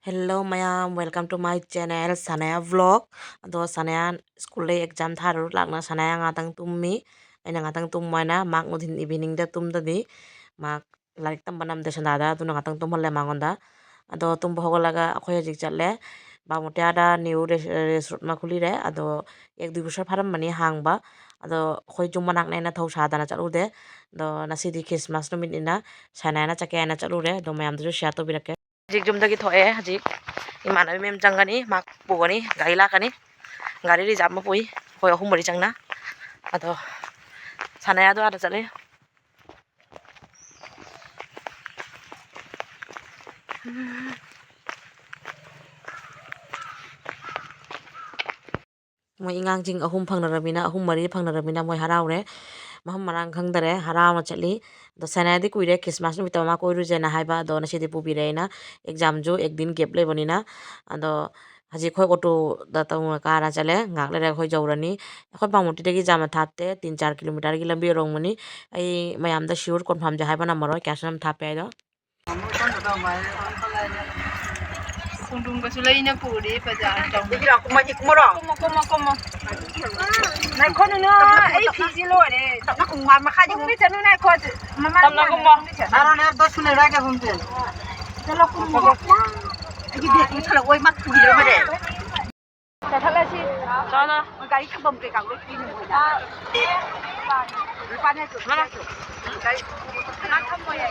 Hello mayam, welcome to my channel Sanaya Vlog. Ado Sanaya school exam tharu lakna Sanaya ngatang tummi. Aina ngatang tummaina mak ngudhin evening da tumdadi. Mak larik tambanam de sanada adu ngatang tumhalle mangonda. Ado tumbo hogolaga akhoy hajik chatle. Bamuti ada new restaurant ma khuli re. Ado ek dui busar pharam mani hangba. Ado khoy jummanak na thau sadana chalude. Do nasidi Christmas no minina Sanaya na chakaya na chalure. Do mayam du share to birake. Hajik jumdagi thoe hajik. Imanabi mem changani mak pugani gari lakani gari reserve ma pui hoi ahum mari changna ado sanaya do ada chale moi ingang jing ahum phangnaramina ahum mari phangnaramina moi haraure maham marang khangdare harauna chali do sanaya di kuire Christmas nu bitama koiru jena haiba do na sidi pubireina exam ju ekdin gap lebonina ado haji khoi auto da tang kara chale ngak le khoi jawrani khoi bangmuti degi jama thapte 3-4 kilometer gi lambi rongmani ai mayam da sure confirm ja haiba namaro kasanam thape ai do Kundung kasulay na puri bazaar tong. Digi ra kuma ikmoro Kuma. Nai kono na ai phiji lo re. na kuma makhaji Kung bisa nu nai ko mama. Tam na kuma. Aron er 10 minute ra ke hunte. Chalo kuma. ai bi ku thala oi mak pui re mare Sa thala si. chana Gari thang bom ke ka lo ki ni mo da. Pa ne tu. mana Gari. Na tham mo ya.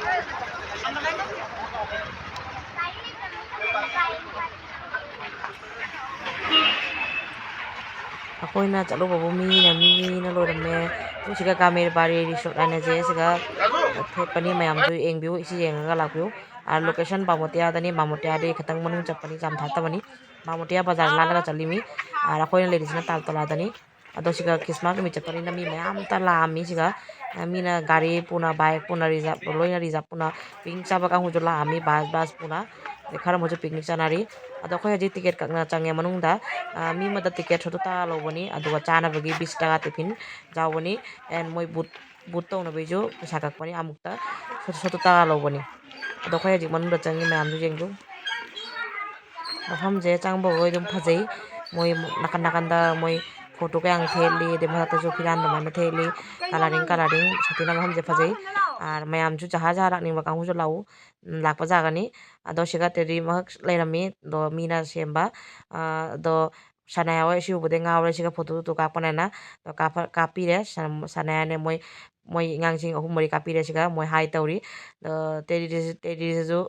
akoina chalo babu mi na loirame tu siga gamer bari resort ane je siga thepani mayam tu engbiu isi yenga lakbiu ar location bamotia dani bamotia de khatang manung chapani jam thata bani bamotia bazar lalaga chalimi ar akoina ledisna taltola dani ado siga Christmas mi chapani na mi mayam ta lami siga mina gari puna bike puna reserve loina reserve puna picnic chaba ka hujula ami bus puna khara mojo picnic chanari ado khoi haji ticket kakna change manungda mi mada ticket chotu ta lobani aduga chana bagi 20 taka tiffin jawbani and moi but tawna beju pesa kakpani amukta chotu taka lobani ado khoi haji manungda changi mayam ju jengju mafam je changbo goi dum phajei moi nakanda moi photo ka ang theli de bhata jo firan do mana theli coloring satina mafam je phajei ar mayam ju jaha jaha rakni ba kamu jo lau lakpa jagani ado siga teri mak lairami do mina semba do sanaya wa siu bude ngawre siga photo to kapana na do kapire sanaya ne moi ngangjing ahum mari kapire siga moi hai tauri do teri ju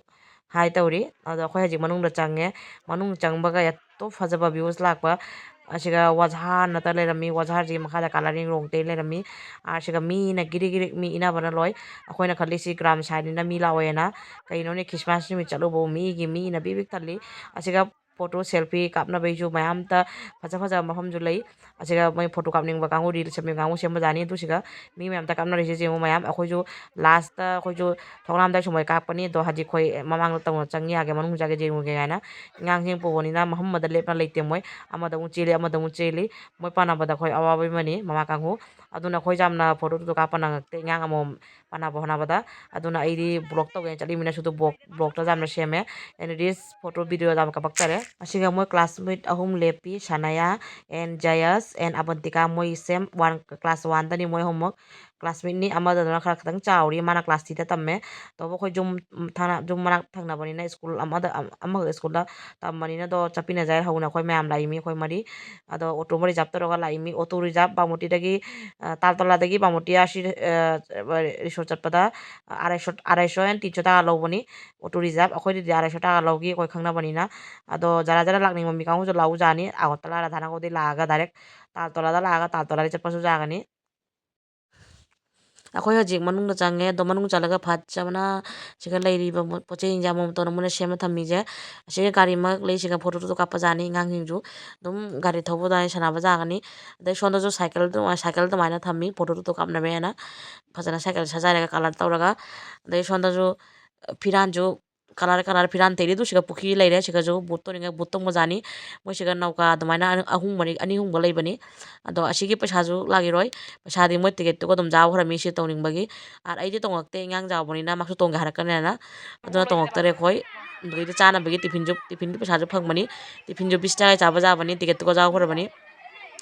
hai tauri ado khoi haji manung da change manung changbaga yatto fajaba views lakpa asiga wajhar na ta lerami wajhar ji makha coloring rong te lerami asiga mi na giri mi ina bana loi akoina khali si gram side na mi lawena kaino ne Christmas ni mi chalo bo mi na bibik thali asiga photo selfie kapna beju mayam ta faja maham ju lei asiga mai photo kapning ba kangu reel semi kangu sem jani tu siga mi mayam ta kapna rese je mayam akoi ju last ta akoi ju thonglam dai somoi kapani do haji khoi mamang tang changi age manung jage je ge gaina ngang jing poboni na muhammad lepna leite moi amada mu cheli moi pana bada khoi awabai mani mama kangu aduna khoi jamna photo to kapana ngakte ngang amom pana bohna bada aduna aidi blog to gen chali mina sudu blog to jamna seme and this photo video jam kapak tare asiga moi classmate ahum lepi sanaya and jayas and abantika moi sem one class 1 tani moi homework classmate ni amada dona khara khatang chawri mana class 3 ta tamme to bo khoi jum manak thangna bani na school amaga school da tammani na do chapina jai hauna khoi mayam laimi khoi mari ado auto mari japta roga laimi auto reserve bamuti dagi taltola dagi bamuti ashi resort chatpada 250 and 300 taka lobani auto reserve akhoi di 250 taka logi khoi khangna bani na ado jara lakni mami kamu jo lau jani agotala ra thana ko di laga direct taltola da laga taltola ri chappa su jagani akhoi hojik manung da change do manung chalaga phat chamana siga leiriba poche injam mom to namune semna thammi je siga gari mak lei siga photo to kappa jani ngang hingju dum gari thobo dai sana ba jagani de sonda jo cycle to maina thammi photo to kapna me na phajana cycle sajare color tawraga de sonda jo firan jo kalar firan teri du siga pukhi leire siga jo botto ninga botto mo jani moi siga nauka admaina ahum mari ani hum bo leibani ado asigi paisa ju lagi roi paisa di moi ticket to dum jaw hora mi si tawning bagi ar aidi tongakte ngang jaw bani na maksu tongga harakan na aduna tongak tare khoi ꯑꯗꯨꯒꯤꯗꯤ ꯆꯥꯅꯕꯒꯤ ꯇꯤꯐꯤꯟꯒꯤ ꯄꯩꯁꯥꯁꯨ ꯐꯪꯕꯅꯤ ꯇꯤꯐꯤꯟꯁꯨ 20 ꯇꯒꯤ ꯆꯥꯕ ꯌꯥꯕꯅꯤ ꯇꯤꯀꯦꯠꯇꯨꯒ ꯌꯥꯎꯈ꯭ꯔꯕꯅꯤ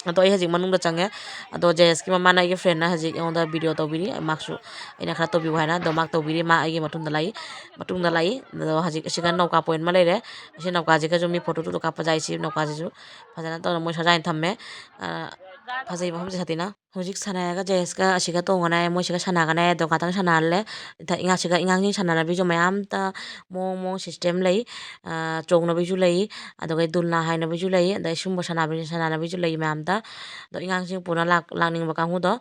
ꯑꯗꯣ ꯑꯩ ꯍꯧꯖꯤꯛ ꯃꯅꯨꯡꯗ ꯆꯪꯉꯦ ꯑꯗꯣ ꯖꯦꯁꯀꯤ ꯃꯃꯥꯅ ꯑꯩꯒꯤ ꯐ꯭ꯔꯦꯟꯅ ꯍꯧꯖꯤꯛ ꯑꯩꯉꯣꯟꯗ ꯚꯤꯗꯤꯑꯣ ꯇꯧꯕꯤꯔꯤ ꯃꯥꯛꯁꯨ ꯑꯩꯅ ꯈꯔ ꯇꯧꯕꯤꯌꯨ ꯍꯥꯏꯅ ꯑꯗꯣ ꯃꯥꯛ ꯇꯧꯕꯤꯔꯤ ꯃꯥ ꯑꯩꯒꯤ ꯃꯇꯨꯡꯗ ꯂꯥꯛꯏ ꯑꯗꯣ ꯍꯧꯖꯤꯛ ꯑꯁꯤꯒ ꯅꯧꯀꯥ ꯄꯣꯏꯟ ꯑꯃ ꯂꯩꯔꯦ ꯑꯁꯤ ꯅꯧꯀꯥꯁꯤꯒꯁꯨ ꯃꯤ ꯐꯣꯇꯣ ꯀꯥꯞꯄ ꯌꯥꯏ ꯁꯤ ꯅꯧꯀꯥꯁꯤꯁꯨ ꯐꯖꯅ ꯇꯧꯔ ꯃꯣꯏ ꯁꯖꯥꯏꯅ ꯊꯝꯃꯦ ꯐꯖꯩ ꯃꯐꯝꯁꯦ ꯁꯥꯊꯤꯅ ꯍꯧꯖꯤꯛ ꯁꯥꯟꯅꯔꯒ ꯖꯦꯁꯀ ꯑꯁꯤꯒ ꯇꯣꯡꯉꯅꯥꯏ ꯃꯣꯏꯁꯤꯒ ꯁꯥꯟꯅꯒꯅꯥꯏ ꯑꯗꯣ ꯉꯥꯛꯇꯪ ꯁꯥꯟꯅꯍꯜꯂꯦ ꯏꯉꯥꯁꯤꯒ ꯏꯉꯥꯡꯁꯤꯡ ꯁꯥꯟꯅꯅꯕꯤꯁꯨ ꯃꯌꯥꯝꯇ ꯃꯑꯣꯡ ꯁꯤꯁꯇꯦꯝ ꯂꯩ ꯆꯣꯡꯅꯕꯤꯁꯨ ꯂꯩ ꯑꯗꯨꯒ ꯗꯨꯜꯅꯥ ꯍꯥꯏꯅꯕꯤꯁꯨ ꯂꯩ ꯑꯗꯩ ꯁꯨꯝꯕ ꯁꯥꯟꯅꯕꯤꯁꯨ ꯂꯩ ꯃꯌꯥꯝꯇ ꯑꯗꯣ 이ꯉꯥꯡꯁꯤꯡ ꯄꯨꯅ ꯂꯥꯛꯅꯤꯡꯕ ꯀꯥꯡꯕꯨꯗꯣ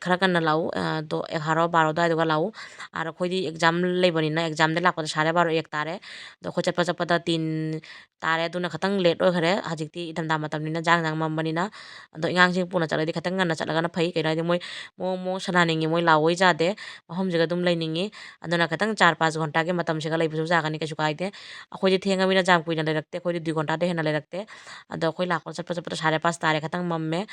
ꯈꯔ ꯉꯟꯅ ꯂꯥꯛꯎ ꯑꯗꯣ 11 12 ꯑꯗꯨꯋꯥꯏꯗꯨꯒ ꯂꯥꯛꯎ ꯑꯥꯗ ꯑꯩꯈꯣꯏꯗꯤ ꯑꯦꯛꯖꯥꯝ ꯂꯩꯕꯅꯤꯅ ꯑꯦꯛꯖꯥꯝꯗ ꯂꯥꯛꯄꯗ 12:30 1 ꯇꯥꯔꯦ ꯑꯗꯣ ꯑꯩꯈꯣꯏ ꯆꯠꯄꯗ 3 ꯇꯥꯔꯦ ꯑꯗꯨꯅ ꯈꯤꯇꯪ ꯂꯦꯠ ꯑꯣꯏꯈ꯭ꯔꯦ ꯍꯧꯖꯤꯛꯇꯤ ꯏꯊꯝꯊꯥ ꯃꯇꯝꯅꯤꯅ ꯖꯥꯡ ꯃꯝꯕꯅꯤꯅ ꯑꯗꯣ 이ꯉꯥꯡꯁꯤꯡ ꯄꯨꯅ ꯆꯠꯂꯗꯤ ꯈꯤꯇꯪ ꯉꯟꯅ ꯆꯠꯂꯒꯅ ꯐꯩ ꯀꯩꯅꯣ ꯍꯥꯏꯗꯤ ꯃꯣꯏ ꯃꯑꯣꯡ ꯁꯥꯟꯅꯅꯤꯡꯉꯤ ꯃꯣꯏ ꯂꯥꯛꯑꯣꯏ ꯌꯥꯗꯦ ꯃꯐꯝꯁꯤꯒ ꯑꯗꯨꯝ ꯂꯩꯅꯤꯡꯉꯤ ꯑꯗꯨꯅ ꯈꯤꯇꯪ 4-5 ꯘꯟꯇꯥꯒꯤ ꯃꯇꯝꯁꯤꯒ ꯂꯩꯕꯁꯨ ꯌꯥꯒꯅꯤ ꯀꯩꯁꯨ ꯀꯥꯏꯗꯦ ꯑꯩꯈꯣꯏꯗꯤ ꯊꯦꯡꯉꯃꯤꯅ ꯌꯥꯝ ꯀꯨꯏꯅ ꯂꯩꯔꯛꯇꯦ ꯑꯩꯈꯣꯏꯗꯤ 2 ꯘꯟꯇꯥꯗꯩ ꯍꯦꯟꯅ ꯂꯩꯔꯛꯇꯦ ꯑꯗꯣ ꯑꯩꯈꯣꯏ ꯆꯠꯄꯗ 5:30 ꯇꯥꯔꯦ ꯈꯤꯇꯪ ꯃꯝꯃꯦ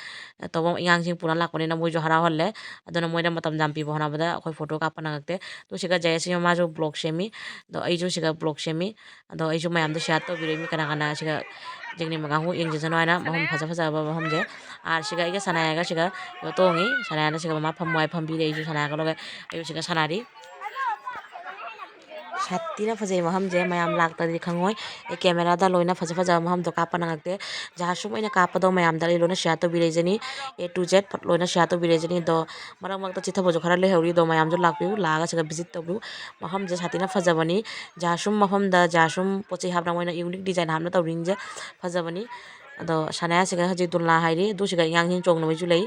ꯇꯧꯕ 이ꯉꯥꯡꯁꯤꯡ ꯄꯨꯅ ꯂꯥꯛꯄꯅꯤꯅ ꯃꯣꯏꯁꯨ ꯍꯔꯥꯎꯍꯜꯂꯦ ꯑꯗꯨꯅ ꯃꯣꯏꯗ ꯃꯇꯝ ꯌꯥꯝ ꯄꯤꯕ ꯍꯣꯠꯅꯕꯗ ꯑꯩꯈꯣꯏ ꯐꯣꯇꯣ ꯀꯥꯞꯄ ꯅꯪꯉꯛꯇꯦ ꯑꯗꯣ ꯁꯤꯒ ꯖꯌꯦꯁꯤꯒ ꯃꯥꯁꯨ ꯕ꯭ꯂꯣꯛ ꯁꯦꯝꯃꯤ ꯑꯗꯣ ꯑꯩꯁꯨ ꯁꯤꯒ ꯕ꯭ꯂꯣꯛ ꯁꯦꯝꯃꯤ ꯑꯗꯣ ꯑꯩꯁꯨ ꯃꯌꯥꯝꯗ ꯁꯤꯌꯥꯔ ꯇꯧꯕꯤꯔꯛꯏ ꯀꯅꯥ ꯁꯤꯒ ꯌꯦꯡꯅꯤꯡꯕ ꯀꯥꯡꯕꯨ ꯌꯦꯡꯖꯁꯅꯨ ꯍꯥꯏꯅ ꯃꯐꯝ ꯐꯖꯕ ꯃꯐꯝꯁꯦ ꯁꯤꯒ ꯑꯩꯒ ꯁꯅꯥꯌꯥꯒ ꯁꯤꯒ ꯇꯣꯡꯉꯤ ꯁꯅꯥꯌꯥꯅ ꯁꯤꯒ ꯃꯃꯥ ꯐꯝꯃꯨ ꯍꯥꯏ ꯐꯝꯕꯤꯔꯦ ꯑꯩꯁꯨ ꯁꯅꯥꯌꯥꯒ ꯂꯣꯏꯒ ꯑꯩꯁꯨ ꯁꯤꯒ ꯁꯥꯟꯅꯔꯤ ꯁꯥꯊꯤꯅ ꯐꯖꯩ ꯃꯐꯝꯁꯦ ꯃꯌꯥꯝ ꯂꯥꯛꯇ꯭ꯔꯗꯤ ꯈꯪꯉꯣꯏ ꯑꯩ ꯀꯦꯃꯦꯔꯥꯗ ꯂꯣꯏꯅ ꯐꯖꯕ ꯃꯐꯝꯗꯣ ꯀꯥꯞꯄ ꯅꯪꯉꯛꯇꯦ ꯖꯍꯥ ꯁꯨꯝ ꯑꯩꯅ ꯀꯥꯞꯄꯗꯣ ꯃꯌꯥꯝꯗ ꯑꯩ ꯂꯣꯏꯅ ꯁꯤꯌꯥꯔ ꯇꯧꯕꯤꯔꯛꯏꯖꯅꯤ A to Z ꯂꯣꯏꯅ ꯁꯤꯌꯥꯔ ꯇꯧꯕꯤꯔꯛꯏꯖꯅꯤ ꯑꯗꯣ ꯃꯔꯛꯇ ꯆꯤꯊꯕꯁꯨ ꯈꯔ ꯂꯩꯍꯧꯔꯤ ꯑꯗꯣ ꯃꯌꯥꯝꯁꯨ ꯂꯥꯛꯄꯤꯌꯨ ꯂꯥꯛꯑꯒ ꯁꯤꯒ ꯚꯤꯖꯤꯠ ꯇꯧꯕꯤꯌꯨ ꯃꯐꯝꯁꯦ ꯁꯥꯊꯤꯅ ꯐꯖꯕꯅꯤ ꯖꯍꯥ ꯁꯨꯝ ꯃꯐꯝꯗ ꯖꯍꯥ ꯁꯨꯝ ꯄꯣꯠ ꯆꯩ ꯍꯥꯞꯅ ꯃꯣꯏꯅ ꯌꯨꯅꯤꯛ ꯗꯤꯖꯥꯏꯟ ꯍꯥꯞꯅ ꯇꯧꯔꯤꯁꯦ ꯐꯖꯕꯅꯤ ꯑꯗꯣ ꯁꯅꯥꯌꯥꯁꯤꯒ ꯍꯧꯖꯤꯛ ꯗꯨꯜꯅꯥ ꯍꯥꯏꯔꯤ ꯑꯗꯨ ꯁꯤꯒ 이ꯉꯥꯡꯁꯤꯡ ꯆꯣꯡꯅꯕꯁꯨ ꯂꯩ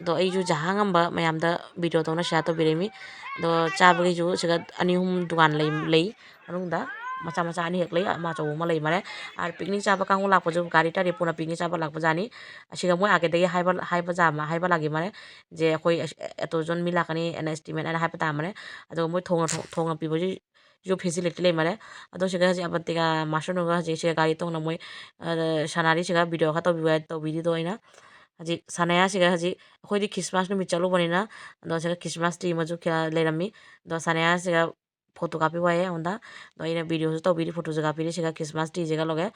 ꯑꯗꯣ ꯑꯩꯁꯨ ꯖꯍꯥ ꯉꯝꯕ ꯃꯌꯥꯝꯗ ꯚꯤꯗꯤꯑꯣ ꯇꯧꯅ ꯁꯤꯌꯥꯔ ꯇꯧꯕꯤꯔꯝꯃꯤ ꯑꯗꯣ ꯆꯥꯕꯒꯤꯁꯨ ꯁꯤꯒ 2-3 ꯗꯨꯀꯥꯟ ꯂꯩ ꯃꯅꯨꯡꯗ ꯃꯆꯥ ꯑꯅꯤ ꯍꯦꯛ ꯂꯩ ꯑꯃ ꯑꯆꯧꯕ ꯑꯃ ꯂꯩ ꯃꯔꯦ ꯄꯤꯛꯅꯤꯛ ꯆꯥꯕ ꯀꯥꯡꯕꯨ ꯂꯥꯛꯄꯁꯨ ꯒꯥꯔꯤ ꯇꯔꯤ ꯄꯨꯅ ꯄꯤꯛꯅꯤꯛ ꯆꯥꯕ ꯂꯥꯛꯄꯖꯥꯠꯅꯤ ꯑꯁꯤꯒ ꯃꯣꯏ ꯑꯥꯒꯦꯗꯒꯤ ꯍꯥꯏꯕ ꯂꯥꯛꯈꯤ ꯃꯔꯦ ꯖꯦ ꯑꯩꯈꯣꯏ ꯑꯦꯇꯣꯖꯣꯟ ꯃꯤ ꯂꯥꯛꯀꯅꯤ ꯑꯦꯟ ꯑꯦꯁꯇꯤꯃꯦꯠ ꯍꯥꯏꯅ ꯍꯥꯏꯕ ꯇꯥꯃꯔꯦ ꯑꯗꯨꯒ ꯃꯣꯏ ꯊꯣꯡꯅ ꯄꯤꯕꯁꯨ ꯐꯦꯁꯤꯂꯤꯇꯤ ꯂꯩ ꯃꯔꯦ ꯑꯗꯣ ꯁꯤꯒ ꯍꯧꯖꯤꯛ ꯑꯕꯟꯇꯤꯒ ꯃꯥꯁꯨꯅꯨꯒ ꯍꯧꯖꯤꯛ ꯁꯤꯒ ꯒꯥꯔꯤ ꯇꯣꯡꯅ ꯃꯣꯏ ꯁꯥꯟꯅꯔꯤꯁꯤꯒ ꯚꯤꯗꯤꯑꯣ ꯈꯔ ꯇꯧꯕꯤꯔꯤꯗꯣ ꯑꯩꯅ ꯍꯧꯖꯤꯛ ꯁꯥꯟꯅꯌꯥꯁꯤꯒ ꯍꯧꯖꯤꯛ ꯑꯩꯈꯣꯏꯗꯤ ꯈ꯭ꯔꯤꯁꯃꯥꯁ ꯅꯨꯃꯤꯠ ꯆꯠꯂꯨꯕꯅꯤꯅ ꯑꯗꯣ ꯁꯤꯒ ꯈ꯭ꯔꯤꯁꯃꯥꯁ ꯇ꯭ꯔꯤ ꯑꯃꯁꯨ ꯂꯩꯔꯝꯃꯤ ꯑꯗꯣ ꯁꯥꯟꯅꯌꯥꯁꯤꯒ ꯐꯣꯇꯣ ꯀꯥꯞꯄꯤꯌꯨ ꯍꯥꯏꯌꯦ ꯑꯩꯉꯣꯟꯗ ꯑꯗꯣ ꯑꯩꯅ ꯚꯤꯗꯤꯑꯣꯁꯨ ꯇꯧꯕꯤꯔꯤ ꯐꯣꯇꯣꯁꯨ ꯀꯥꯞꯄꯤꯔꯤ ꯁꯤꯒ ꯈ꯭ꯔꯤꯁꯃꯥꯁ ꯇ꯭ꯔꯤꯁꯤꯒ ꯂꯣꯒꯦ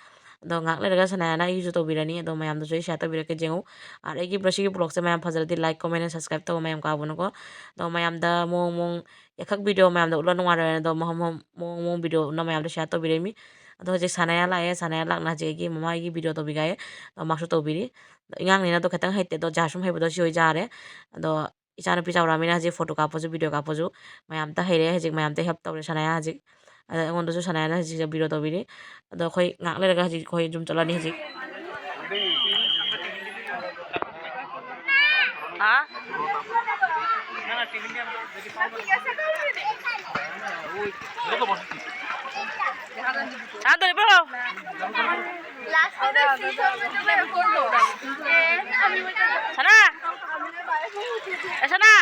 ꯑꯗꯣ ꯉꯥꯛ ꯂꯩꯔꯒ ꯁꯅꯥꯌꯥꯅ ꯑꯩꯒꯤꯁꯨ ꯇꯧꯕꯤꯔꯅꯤ ꯑꯗꯣ ꯃꯌꯥꯝꯗꯁꯨ ꯑꯩ ꯁꯤꯌꯥꯔ ꯇꯧꯕꯤꯔꯛꯀꯦ ꯌꯦꯡꯉꯨ ꯑꯩꯒꯤ ꯁꯤꯒꯤ ꯕ꯭ꯂꯣꯛꯁꯦ ꯃꯌꯥꯝ ꯐꯖꯔꯗꯤ ꯂꯥꯏꯛ ꯀꯣꯃꯦꯟ ꯁꯕꯁꯀ꯭ꯔꯥꯏꯕ ꯇꯧꯕ ꯃꯌꯥꯝ ꯀꯥꯎꯕꯅꯨꯀꯣ ꯑꯗꯣ ꯃꯌꯥꯝꯗ ꯃꯑꯣꯡ ꯑꯦꯈꯛ ꯚꯤꯗꯤꯑꯣ ꯃꯌꯥꯝꯗ ꯎꯠꯂ ꯅꯨꯡꯉꯥꯏꯔꯣꯏ ꯑꯗꯣ ꯃꯑꯣꯡ ꯚꯤꯗꯤꯑꯣ ꯎꯠꯅ ꯃꯌꯥꯝꯗ ꯁꯤꯌꯥꯔ ꯇꯧꯕꯤꯔꯛꯏꯃꯤ ꯑꯗꯣ ꯍꯧꯖꯤꯛ ꯁꯥꯟꯅꯌꯥ ꯂꯥꯛꯑꯦ ꯁꯥꯟꯅꯌꯥ ꯂꯥꯛꯅ ꯍꯧꯖꯤꯛ ꯑꯩꯒꯤ ꯃꯃꯥꯒꯤ ꯚꯤꯗꯤꯑꯣ ꯇꯧꯕꯤꯒꯥꯏꯌꯦ ꯑꯗꯣ ꯃꯥꯁꯨ ꯇꯧꯕꯤꯔꯤ ꯑꯗꯣ 이ꯉꯥꯡꯅꯤꯅ ꯑꯗꯣ ꯈꯤꯇꯪ ꯍꯩꯇꯦ ꯑꯗꯣ ꯖꯍꯥ ꯁꯨꯝ ꯍꯩꯕꯗꯣ ꯁꯤ ꯑꯣꯏ ꯌꯥꯔꯦ ꯑꯗꯣ ꯏꯆꯥꯅꯨꯄꯤ ꯆꯥꯎꯔꯛꯑꯃꯤꯅ ꯍꯧꯖꯤꯛ ꯐꯣꯇꯣ ꯀꯥꯞꯄꯁꯨ ꯚꯤꯗꯤꯑꯣ ꯀꯥꯞꯄꯁꯨ ꯃꯌꯥꯝꯇ ꯍꯩꯔꯦ ꯍꯧꯖꯤꯛ ꯃꯌꯥꯝꯇ ꯍꯦꯜꯞ ꯇꯧꯔꯦ ꯁꯥꯟꯅꯌꯥ ꯍꯧꯖꯤꯛ ꯑꯗ ꯑꯩꯉꯣꯟꯗꯁꯨ ꯁꯥꯟꯅꯌꯥꯅ ꯍꯧꯖꯤꯛ ꯚꯤꯗꯤꯑꯣ ꯇꯧꯕꯤꯔꯤ ꯑꯗꯣ ꯑꯩꯈꯣꯏ ꯉꯥꯛ ꯂꯩꯔꯒ ꯍꯧꯖꯤꯛ ꯑꯩꯈꯣꯏ ꯌꯨꯝ ꯆꯠꯂꯅꯤ ꯍꯧꯖꯤꯛ हाँ हाँ तो बड़ो सना सना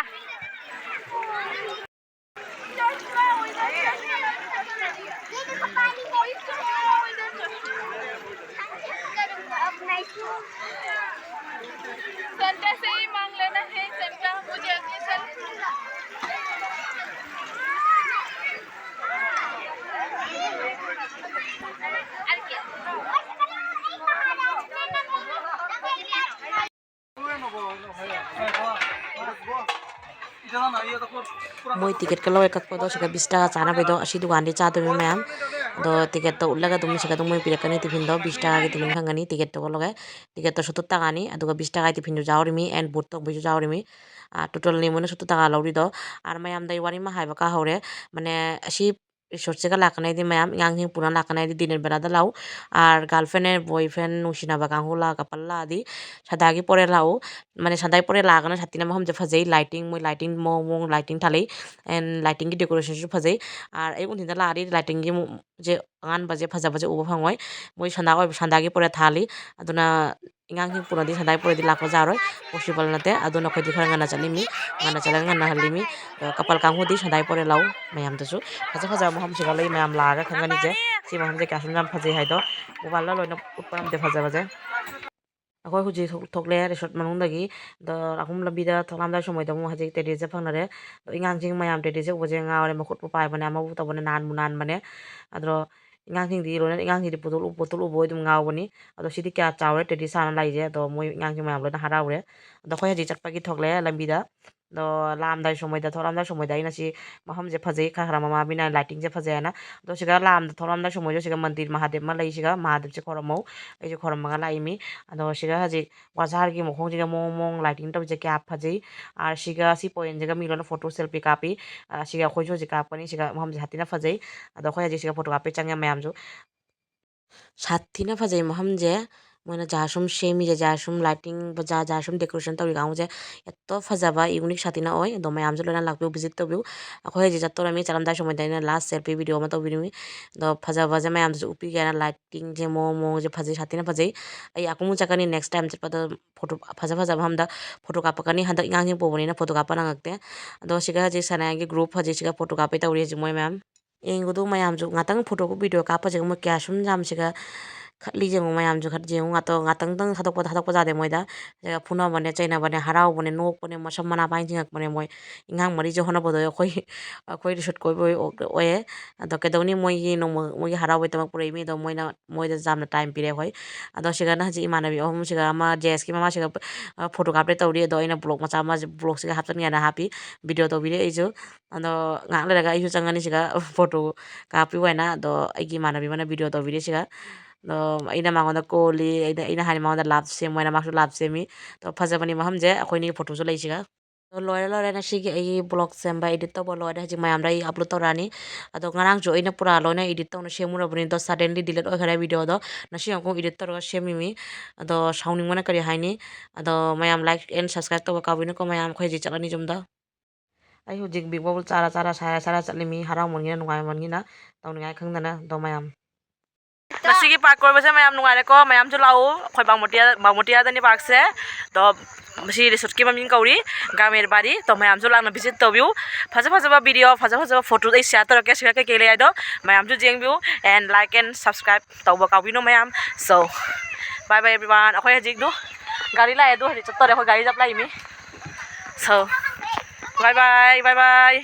सेंटा से ही मांग लेना है सेंटा मुझे अगले साल मोई टिकेट का लगे कक्पदो सिगा 20 टाका चानाबैदो असी दुकान दे चादोबे मैम दो टिकेट तो उल्लगा तुम सिगा तुम मोई पिरकनी टिफिन दो 20 टाका के टिफिन खंगनी टिकेट तो लगे टिकेट तो 70 टाका नि अदुगा 20 टाका टिफिन जो जावरिमी एंड बुट तो बिजु जावरिमी टोटल नि मोने 70 टाका लौरिदो आर मैम दै वारी मा हाइबा का हौरे माने असी रिसोर्ट से लाखनाय दि मैम यांग पुना लाखनाय दि दिनेर बेला लाउ आर गार्लफ्रेंड बॉयफ्रेंड नुसिनाबा कांगु ला कपल्ला आदि सदागी परे लाउ माने सदाई परे लागना सातिना महम जे फजै लाइटिंग मोय लाइटिंग मो लाइटिंग थालै एंड लाइटिंग की डेकोरेशन सु फजै आर ए उनथिदा लारि लाइटिंग की जे आंगान बजे फजा बजे उबो फंगोय मोय संदागी परे थाली अदुना इंगांग पुनदि सदाई परे लाखो जारोय पॉसिबल नते अदुना खैदि खरा ngana चलिमी ngana चला ngana हलिमी कपल कांगुदि सदाई परे लाउ मैम दसु फजा फजा महम सिगा लै मैम लागा खंगनी जे सि महम जे कासुम जाम फजै हाइदो मोबाइल ला लोइना उत्परम दे फजा बजे ꯑꯩꯈꯣꯏ ꯍꯧꯖꯤꯛ ꯊꯣꯛꯂꯦ ꯔꯤꯁꯣꯔꯠ ꯃꯅꯨꯡꯗꯒꯤ ꯑꯗꯣ ꯑꯍꯨꯝ ꯂꯝꯕꯤꯗ ꯊꯣꯛꯂꯝꯗꯥꯏ ꯁꯨꯃꯥꯏꯗ ꯑꯃꯨꯛ ꯍꯧꯖꯤꯛ ꯇꯦꯔꯦꯁꯁꯦ ꯐꯪꯅꯔꯦ ꯑꯗꯣ ꯑꯉꯥꯡꯁꯤꯡ ꯃꯌꯥꯝ ꯇꯦꯔꯦꯁꯁꯦ ꯎꯕꯁꯦ ꯉꯥꯎꯔꯦ ꯃꯈꯨꯠꯄꯨ ꯄꯥꯏꯕꯅꯦ ꯑꯃꯕꯨ ꯇꯧꯕꯅꯦ ꯅꯥꯟꯕꯨ ꯅꯥꯟꯕꯅꯦ ꯑꯗꯣ ꯑꯉꯥꯡꯁꯤꯡꯗꯤ ꯂꯣꯏꯅ ꯑꯉꯥꯡꯁꯤꯡꯗꯤ ꯄꯣꯠꯇꯣꯜ ꯎꯕ ꯑꯗꯨꯝ ꯉꯥꯎꯕꯅꯤ ꯑꯗꯣ ꯁꯤꯗꯤ ꯀꯌꯥ ꯆꯥꯎꯔꯦ ꯇꯦꯔꯦꯁ ꯁꯥꯅ ꯂꯩꯁꯦ ꯑꯗꯣ ꯃꯣꯏ ꯑꯉꯥꯡꯁꯤꯡ ꯃꯌꯥꯝ ꯂꯣꯏꯅ ꯍꯔꯥꯎꯔꯦ ꯑꯗꯣ ꯑꯩꯈꯣꯏ ꯍꯧꯖꯤꯛ ꯆꯠꯄꯒꯤ ꯊꯣꯛꯂꯛꯑꯦ ꯂꯝꯕꯤꯗ ꯑꯗꯣ ꯂꯥꯛꯑꯝꯗꯥꯏ ꯁꯨꯃꯥꯏꯗ ꯊꯣꯛꯂꯛꯑꯝꯗꯥꯏ ꯁꯨꯃꯥꯏꯗ ꯑꯩꯅ ꯁꯤ ꯃꯐꯝꯁꯦ ꯐꯖꯩ ꯈꯔ ꯃꯃꯥ ꯃꯤꯅ ꯂꯥꯏटिꯡꯁꯦ ꯐꯖꯩꯑꯅ ꯑꯗꯣ ꯁꯤꯒ ꯂꯥꯛꯑꯝꯗ ꯊꯣꯛꯂꯛꯑꯝꯗꯥꯏ ꯁꯨꯃꯥꯏꯗ ꯁꯤꯒ ꯃꯟꯗꯤꯔ ꯃꯍꯥꯗꯦꯕ ꯑꯃ ꯂꯩ ꯁꯤꯒ ꯃꯍꯥꯗꯦꯕꯁꯦ ꯈꯣꯏꯔꯝꯃꯣ ꯑꯩꯁꯦ ꯈꯣꯏꯔꯝꯃꯒ ꯂꯥꯛꯏꯃꯤ ꯑꯗꯣ ꯁꯤꯒ ꯍꯧꯖꯤꯛ ꯋꯥꯖꯥꯔꯒꯤ ꯃꯈꯣꯡꯁꯤꯒ ꯃꯑꯣꯡ ꯃꯑꯣꯡ ꯂꯥꯏटिꯡ ꯇꯧꯕꯁꯦ ꯀꯌꯥ ꯐꯖꯩ ꯁꯤꯒ ꯁꯤ ꯄꯣꯏꯟꯁꯤꯒ ꯃꯤ ꯂꯣꯏꯅ ꯐꯣꯇꯣ ꯁꯦꯜꯐꯤ ꯀꯥꯞꯄꯤ ꯁꯤꯒ ꯑꯩꯈꯣꯏꯁꯨ ꯍꯧꯖꯤꯛ ꯀꯥꯞꯄꯅꯤ ꯁꯤꯒ ꯃꯐꯝꯁꯦ ꯍꯥꯊꯤꯅ ꯐꯖꯩ ꯑꯗꯣ ꯑꯩꯈꯣꯏ ꯍꯧꯖꯤꯛ ꯁꯤꯒ ꯐꯣꯇꯣ ꯀꯥꯞꯄꯤ ꯆꯪꯉꯦ ꯃꯌꯥꯝꯁꯨ ꯁꯥꯊꯤꯅ ꯐꯖꯩ ꯃꯐꯝꯁꯦ ꯃꯣꯏꯅ ꯖꯥꯔ ꯁꯨꯝ ꯁꯦꯝꯃꯤꯁꯦ ꯖꯥꯔ ꯁꯨꯝ ꯂꯥꯏटिꯡ ꯖꯥꯔ ꯁꯨꯝ ꯗꯦꯀꯣꯔꯦꯁꯟ ꯇꯧꯔꯤ ꯀꯥꯡꯕꯨꯁꯦ ꯌꯥꯝꯇ ꯐꯖꯕ ꯌꯨꯅꯤꯛ ꯁꯥꯊꯤꯅ ꯑꯣꯏ ꯑꯗꯣ ꯃꯌꯥꯝꯁꯨ ꯂꯣꯏꯅ ꯂꯥꯛꯄꯤꯌꯨ ꯚꯤꯖꯤꯠ ꯇꯧꯕꯤꯌꯨ ꯑꯩꯈꯣꯏ ꯍꯧꯖꯤꯛ ꯆꯠꯇꯣꯔꯃꯤ ꯆꯠꯂꯝꯗꯥꯏ ꯁꯨꯃꯥꯏꯗ ꯑꯩꯅ ꯂꯥꯁ ꯁꯦꯜꯐꯤ ꯚꯤꯗꯤꯑꯣ ꯑꯃ ꯇꯧꯕꯤꯔꯝꯃꯤ ꯑꯗꯣ ꯐꯖꯕꯁꯦ ꯃꯌꯥꯝꯗꯁꯨ ꯎꯠꯄꯤꯒꯦꯅ ꯂꯥꯏटिꯡꯁꯦ ꯃꯑꯣꯡꯁꯦ ꯐꯖꯩ ꯁꯥꯊꯤꯅ ꯐꯖꯩ ꯑꯩ ꯑꯀꯨꯝ ꯆꯠꯀꯅꯤ ꯅꯦꯛꯁ ꯇꯥꯏꯝ ꯆꯠꯄꯗ ꯐꯣꯇꯣ ꯐꯖꯕ ꯃꯐꯝꯗ ꯐꯣꯇꯣ ꯀꯥꯞꯄꯛꯀꯅꯤ ꯍꯟꯗꯛ ꯑꯉꯥꯡꯁꯤꯡ ꯄꯨꯕꯅꯤꯅ ꯐꯣꯇꯣ ꯀꯥꯞꯄ ꯅꯪꯉꯛꯇꯦ ꯑꯗꯣ ꯁꯤꯒ ꯍꯧꯖꯤꯛ ꯁꯅꯥꯒꯤ ꯒ꯭ꯔꯨꯞ ꯍꯧꯖꯤꯛ ꯁꯤꯒ ꯐꯣꯇꯣ ꯀꯥꯞꯄꯤ ꯇꯧꯔꯤ ꯍꯧꯖꯤꯛ ꯃꯣꯏ ꯃꯌꯥꯝ ꯌꯦꯡꯕꯗꯣ ꯃꯌꯥꯝꯁꯨ ꯉꯥꯛꯇꯪ ꯐꯣꯇꯣ ꯚꯤꯗꯤꯑꯣ ꯀꯥꯞꯄꯁꯦ ꯃꯣꯏ ꯀꯌꯥ ꯁꯨꯝ ꯌꯥꯝꯁꯤꯒ ꯈꯠꯂꯤ ꯌꯦꯡꯉꯨ ꯃꯌꯥꯝꯁꯨ ꯌꯦꯡꯉꯨ ꯉꯥꯛꯇꯪ ꯊꯥꯗꯣꯛꯄ ꯌꯥꯗꯦ ꯃꯣꯏꯗ ꯐꯨꯅꯕꯅꯦ ꯆꯩꯅꯕꯅꯦ ꯍꯔꯥꯎꯕꯅꯦ ꯅꯣꯛꯄꯅꯦ ꯃꯁꯝ ꯃꯅꯥ ꯄꯥꯏ ꯆꯤꯡꯉꯛꯄꯅꯦ ꯃꯣꯏ ꯑꯉꯥꯡ ꯃꯔꯤꯁꯦ ꯍꯣꯠꯅꯕꯗꯣ ꯑꯩꯈꯣꯏ ꯔꯤꯁꯣꯠ ꯀꯣꯏꯕ ꯑꯣꯏꯌꯦ ꯑꯗꯣ ꯀꯩꯗꯧꯅꯤ ꯃꯣꯏꯒꯤ ꯃꯣꯏꯒꯤ ꯍꯔꯥꯎꯕꯩꯗꯃꯛ ꯄꯨꯔꯛꯏ ꯃꯤꯗꯣ ꯃꯣꯏꯗ ꯌꯥꯝꯅ ꯇꯥꯏꯝ ꯄꯤꯔꯦ ꯑꯩꯈꯣꯏ ꯑꯗꯣ ꯁꯤꯒꯅ ꯍꯧꯖꯤꯛ ꯏꯃꯥꯟꯅꯕꯤ ꯑꯍꯨꯝꯁꯤꯒ ꯑꯃ ꯖꯦꯁꯀꯤ ꯃꯃꯥꯁꯤꯒ ꯐꯣꯇꯣ ꯀꯥꯞꯄꯦ ꯇꯧꯔꯤ ꯑꯗꯣ ꯑꯩꯅ ꯕ꯭ꯂꯣꯛ ꯃꯆꯥ ꯑꯃ ꯕ꯭ꯂꯣꯛꯁꯤꯒ ꯍꯥꯞꯆꯤꯟꯒꯦꯅ ꯍꯥꯞꯄꯤ ꯚꯤꯗꯤꯑꯣ ꯇꯧꯕꯤꯔꯦ ꯑꯩꯁꯨ ꯑꯗꯣ ꯉꯥꯏꯍꯥꯛ ꯂꯩꯔꯒ ꯑꯩꯁꯨ ꯆꯪꯉꯅꯤ ꯁꯤꯒ ꯐꯣꯇꯣ ꯀꯥꯞꯄꯤꯌꯨ ꯍꯥꯏꯅ ꯑꯗꯣ ꯑꯩꯒꯤ ꯏꯃꯥꯟꯅꯕꯤ ꯑꯃꯅ ꯚꯤꯗꯤꯑꯣ ꯇꯧꯕꯤꯔꯦ ꯁꯤꯒ ꯑꯗꯣ ꯑꯩꯅ ꯃꯉꯣꯟꯗ ꯀꯣꯜꯂꯤ ꯑꯩꯅ ꯍꯥꯏꯅ ꯃꯉꯣꯟꯗ ꯂꯥꯞ ꯁꯦꯝꯃꯨ ꯍꯥꯏꯅ ꯃꯥꯁꯨ ꯂꯥꯞ ꯁꯦꯝꯃꯤ ꯑꯗꯣ ꯐꯖꯕꯅꯤ ꯃꯐꯝꯁꯦ ꯑꯩꯈꯣꯏꯅꯤ ꯐꯣꯇꯣꯁꯨ ꯂꯩꯁꯤꯒ ꯂꯣꯏꯔꯦ ꯉꯁꯤꯒꯤ ꯑꯩꯒꯤ ꯕ꯭ꯂꯣꯛ ꯁꯦꯝꯕ ꯏꯗꯤꯠ ꯇꯧꯕ ꯂꯣꯏꯔꯦ ꯍꯧꯖꯤꯛ ꯃꯌꯥꯝꯗ ꯑꯩ ꯑꯞꯂꯣꯗ ꯇꯧꯔꯛꯑꯅꯤ ꯑꯗꯣ ꯉꯔꯥꯡꯁꯨ ꯑꯩꯅ ꯄꯨꯔꯥ ꯂꯣꯏꯅ ꯏꯗꯤꯠ ꯇꯧꯅ ꯁꯦꯝꯃꯨꯔꯕꯅꯤ ꯑꯗꯣ ꯁꯗꯦꯟꯂꯤ ꯗꯤꯂꯤꯠ ꯑꯣꯏꯈꯔꯦ ꯚꯤꯗꯤꯑꯣꯗꯣ ꯉꯁꯤ ꯑꯃꯨꯛ ꯏꯗꯤꯠ ꯇꯧꯔꯒ ꯁꯦꯝꯃꯤꯃꯤ ꯑꯗꯣ ꯁꯥꯎꯅꯤꯡꯕꯅ ꯀꯔꯤ ꯍꯥꯏꯅꯤ ꯑꯗꯣ ꯃꯌꯥꯝ ꯂꯥꯏꯛ ꯑꯦꯟ ꯁꯕꯁꯀ꯭ꯔꯥꯏꯕ ꯇꯧꯕ ꯀꯥꯎꯕꯤꯅꯨꯀꯣ ꯃꯌꯥꯝ ꯑꯩꯈꯣꯏ ꯍꯧꯖꯤꯛ ꯆꯠꯂꯅꯤ ꯌꯨꯝꯗ ꯑꯩ ꯍꯧꯖꯤꯛ ꯕꯤꯛ ꯕꯣꯕꯜ ꯁꯥꯔ ꯆꯠꯂꯤꯃꯤ ꯍꯔꯥꯎꯃꯟꯒꯤꯅ ꯅꯨꯡꯉꯥꯏꯃꯟꯒꯤꯅ ꯇꯧꯅꯤꯡꯉꯥꯏ ꯈꯪꯗꯅ ꯑꯗꯣ ꯃꯌꯥꯝ ꯉꯁꯤꯒꯤ ꯄꯥꯔꯛ ꯀꯣꯏꯕꯁꯦ ꯃꯌꯥꯝ ꯅꯨꯡꯉꯥꯏꯔꯦꯀꯣ ꯃꯌꯥꯝꯁꯨ ꯂꯥꯛꯎ ꯑꯩꯈꯣꯏ ꯕꯥꯃꯣꯇꯤꯌꯥꯗꯅꯤ ꯄꯥꯔꯛꯁꯦ ꯑꯗꯣ ꯃꯁꯤ ꯔꯤꯁꯣꯔꯠꯀꯤ ꯃꯃꯤꯡ ꯀꯧꯔꯤ ꯒꯥꯃꯦꯔꯕꯥꯔꯤ ꯇꯣ ꯃꯌꯥꯝꯁꯨ ꯂꯥꯛꯅ ꯚꯤꯖꯤꯠ ꯇꯧꯕꯤꯌꯨ ꯐꯖꯕ ꯚꯤꯗꯤꯑꯣ ꯐꯖꯕ ꯐꯣꯇꯣꯗ ꯑꯩ ꯁꯤꯌꯥꯔ ꯇꯧꯔꯛꯀꯦ ꯁꯤꯒ ꯀꯩꯀꯩ ꯂꯩ ꯍꯥꯏꯗꯣ ꯃꯌꯥꯝꯁꯨ ꯌꯦꯡꯕꯤꯌꯨ ꯑꯦꯟ ꯂꯥꯏꯛ ꯑꯦꯟ ꯁꯕꯁꯀ꯭ꯔꯥꯏꯕ ꯇꯧꯕ ꯀꯥꯎꯕꯤꯅꯨ ꯃꯌꯥꯝ ꯁꯣ ꯕꯥꯏ ꯑꯦꯕ꯭ꯔꯤꯋꯥꯟ ꯑꯩꯈꯣꯏ ꯍꯧꯖꯤꯛꯗꯨ ꯒꯥꯔꯤ ꯂꯥꯛꯑꯦ ꯑꯗꯨ ꯍꯧꯖꯤꯛ ꯆꯠꯇꯣꯔꯦ ꯑꯩꯈꯣꯏ ꯒꯥꯔꯤ ꯂꯥꯛꯏꯃꯤ ꯁꯣ ꯕꯥꯏ